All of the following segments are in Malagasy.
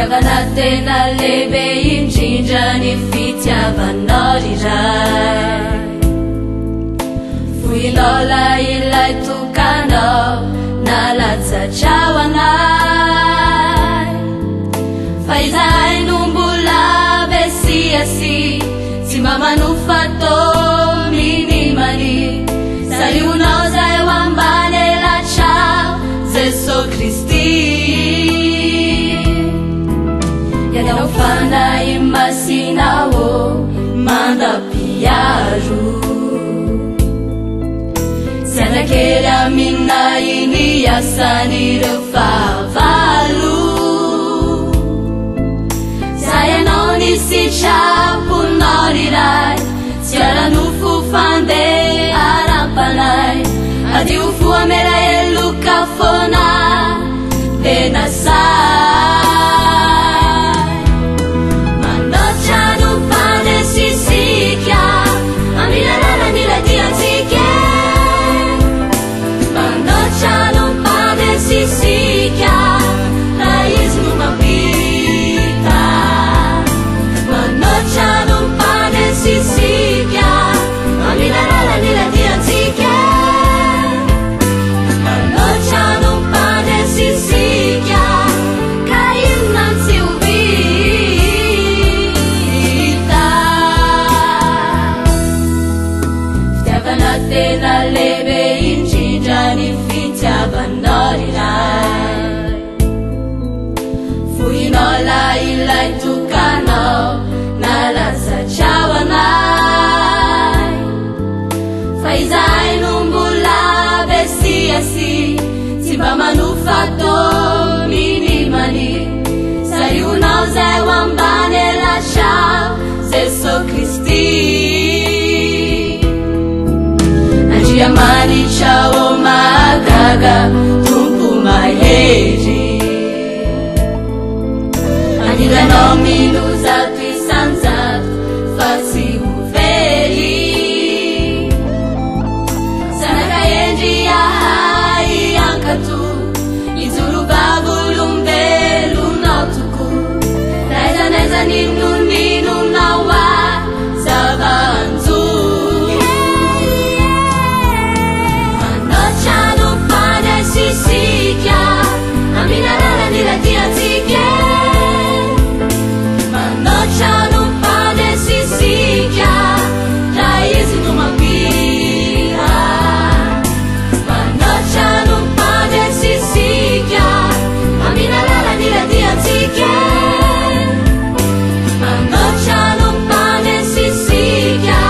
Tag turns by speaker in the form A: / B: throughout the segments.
A: Fitiavana tena lehibe indrindra ny fitiavanao iray. Foilaola ilay tokanao nalatsatra ho anay. Fa izahay no mbola besiasy tsy mba manofa tao minimany. Salionao zay ho ambany latrao Jesosy Kristy. Ianao fanahy masinao mandapiaro. Sianakely aminay ny asan'ireo fahavalo. Zay ianao nisitraponao riray tsy ara-nofo fandeharam-panay. Adio fo amera eloka fona de nasay. Manotra no fanesisika amilalala nila diantsika. Manotra no fanesisika na izy no mampita. Manotra no fanesisika amilalala nila diantsika. Tena lehibe indrindra ny fitiavanao iray. Foinaola ilay tokanao nalatsatra ho anay. Fa izahay no mbola besiasy tsy mba manofa tao minimany. Salionao zay ho ambany latrao Jesosy Kristy. Manitra o magaga tompo mahery. Anilanao minuzato isanjato fa tsy ho very. Sanakaendry ahay ankato ijorobavolombelonao toko. Naizanaiza ninonao zavanjo. Sisika aminalala nila diantsika. Manotra no fanesisika na izy no mampita. Manotra no fanesisika aminalala nila diantsika. Manotra no fanesisika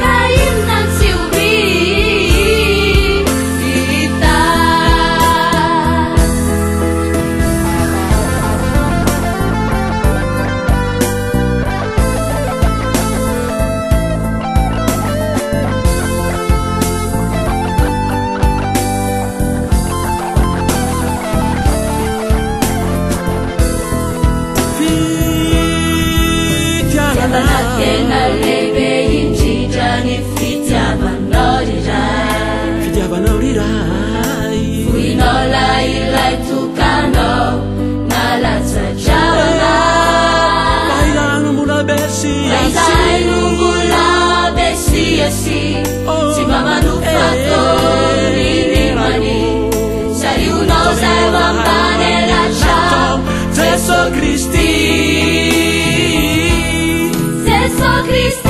A: ka ina tsy tena lehibe indrindra ny fitiavanao iray.
B: Fitiavanao iray.
A: Foinaola ilay tokanao nalatsatra ho anay.
B: Fa izahay no mbola besiasy.
A: Izahay no mbola besiasy tsy mba manofa tao minimany. Salionao zay ho ambany latrao Jesosy Kristy. Jesosy Kristy.